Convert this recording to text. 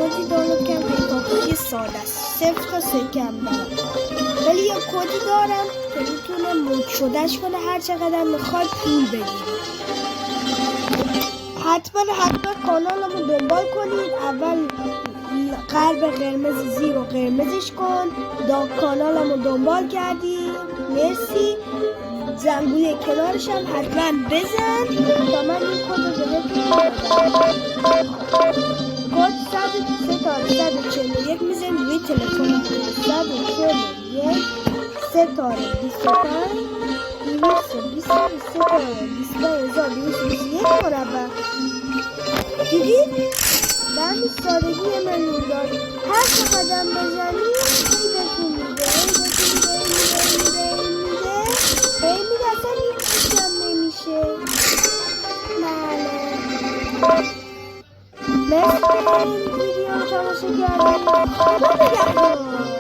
کدی دانلود کردم که کافی ساده است. 0 تا 3 کم دارم، ولی یه کدی دارم که میتونه مود شدهش کنه هر چقدر میخواد پول بگیره. حتما کانالمو دنبال کنید. اول قلب قرمز زیر رو قرمزش کن. کانالمو دنبال کردی، مرسی. زنگوله کنارش هم حتما بزن تا من این کد رو بهتون بدم. کد 103 تا 141 میزنید روی تلفن. 141 3 تا 25 223 تا 25221 مربع. دیدید؟ به همین سادگی من داد. هر چقدر بزنید هی بهتون میده، اصلا هیچ کم نمیشه. بله، مرسی که این ویدیو رو تماشا کردید. خدا نگهدار.